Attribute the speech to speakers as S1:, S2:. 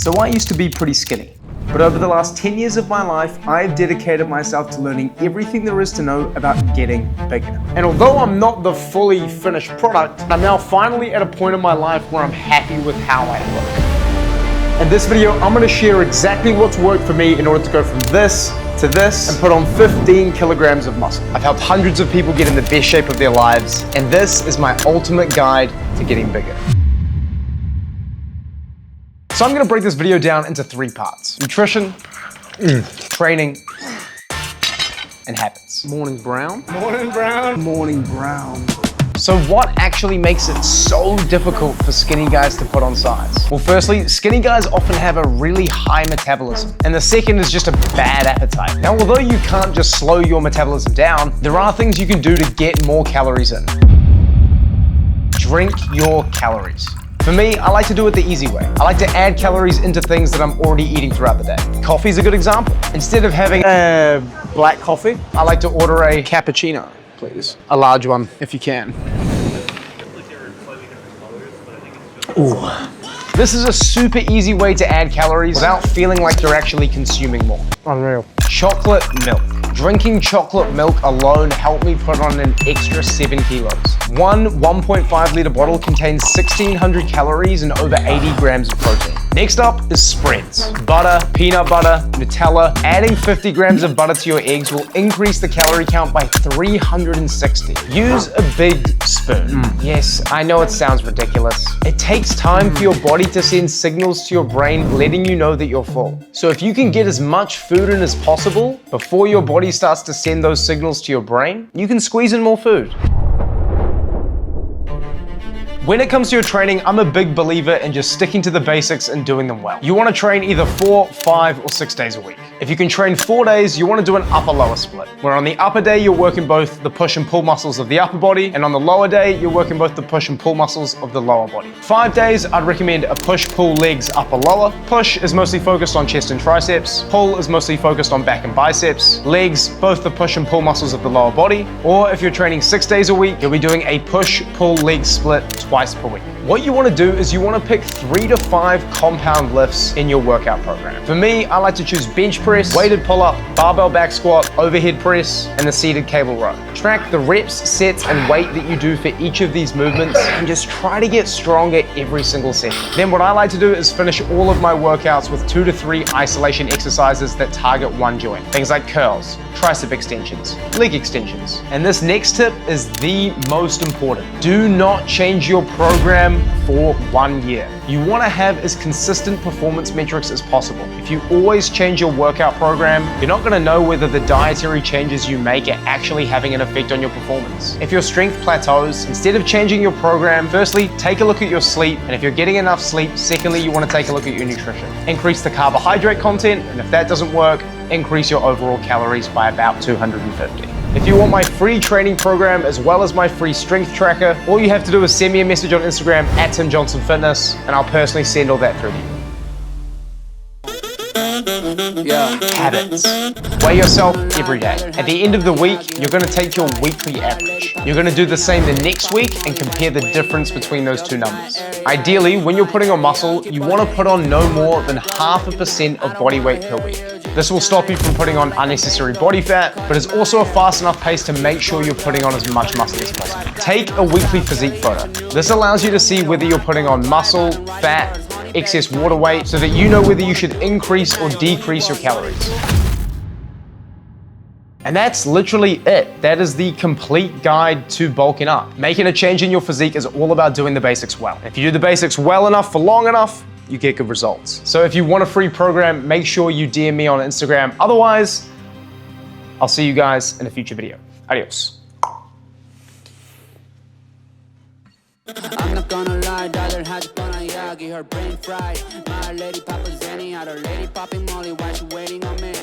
S1: So I used to be pretty skinny. But over the last 10 years of my life, I've dedicated myself to learning everything there is to know about getting bigger.
S2: And although I'm not the fully finished product, I'm now finally at a point in my life where I'm happy with how I look. In this video, I'm going to share exactly what's worked for me in order to go from this to this and put on 15 kilograms of muscle. I've helped hundreds of people get in the best shape of their lives, and this is my ultimate guide to getting bigger. So I'm going to break this video down into 3 parts: nutrition, training, and habits.
S1: Morning brown.
S2: Morning, Brown.
S1: Morning brown.
S2: So what actually makes it so difficult for skinny guys to put on size? Well, firstly, skinny guys often have a really high metabolism, and the second is just a bad appetite. Now, although you can't just slow your metabolism down, there are things you can do to get more calories in. Drink your calories. For me, I like to do it the easy way. I like to add calories into things that I'm already eating throughout the day. Coffee's a good example. Instead of having a black coffee, I like to order a cappuccino, please. A large one, if you can. Ooh. This is a super easy way to add calories without feeling like you're actually consuming more. Unreal. Chocolate milk. Drinking chocolate milk alone helped me put on an extra 7 kilos. One 1.5 liter bottle contains 1,600 calories and over 80 grams of protein. Next up is spreads. Butter, peanut butter, Nutella. Adding 50 grams of butter to your eggs will increase the calorie count by 360. Use a big spoon. Yes, I know it sounds ridiculous. It takes time for your body to send signals to your brain letting you know that you're full. So if you can get as much food in as possible before your body starts to send those signals to your brain, you can squeeze in more food. When it comes to your training, I'm a big believer in just sticking to the basics and doing them well. You want to train either 4, 5, or 6 days a week. If you can train 4 days, you want to do an upper-lower split, where on the upper day, you're working both the push and pull muscles of the upper body, and on the lower day, you're working both the push and pull muscles of the lower body. 5 days, I'd recommend a push-pull legs upper-lower. Push is mostly focused on chest and triceps. Pull is mostly focused on back and biceps. Legs, both the push and pull muscles of the lower body. Or if you're training 6 days a week, you'll be doing a push-pull leg split twice per week. What you want to do is you want to pick 3 to 5 compound lifts in your workout program. For me, I like to choose bench press, weighted pull-up, barbell back squat, overhead press, and the seated cable row. Track the reps, sets, and weight that you do for each of these movements and just try to get stronger every single session. Then what I like to do is finish all of my workouts with 2 to 3 isolation exercises that target one joint. Things like curls, tricep extensions, leg extensions. And this next tip is the most important. Do not change your program for 1 year. You want to have as consistent performance metrics as possible. If you always change your workout program, you're not going to know whether the dietary changes you make are actually having an effect on your performance. If your strength plateaus, instead of changing your program, firstly, take a look at your sleep, and if you're getting enough sleep, secondly, you want to take a look at your nutrition. Increase the carbohydrate content, and if that doesn't work, increase your overall calories by about 250. If you want my free training program as well as my free strength tracker, all you have to do is send me a message on Instagram at Tim Johnson Fitness, and I'll personally send all that through to you. Habits. Weigh yourself every day. At the end of the week, you're going to take your weekly average. You're going to do the same the next week and compare the difference between those 2 numbers. Ideally, when you're putting on muscle, you want to put on no more than 0.5% of body weight per week. This will stop you from putting on unnecessary body fat, but is also a fast enough pace to make sure you're putting on as much muscle as possible. Take a weekly physique photo. This allows you to see whether you're putting on muscle, fat, excess water weight, so that you know whether you should increase or decrease your calories. And that's literally it. That is the complete guide to bulking up. Making a change in your physique is all about doing the basics well. If you do the basics well enough for long enough, you get good results. So if you want a free program, make sure you DM me on Instagram. Otherwise, I'll see you guys in a future video. Adios.
S3: I'm not gonna lie, daughter has gonna yagi, her brain fried. My lady Papa Zenny, had her lady popping Molly while she waiting on me.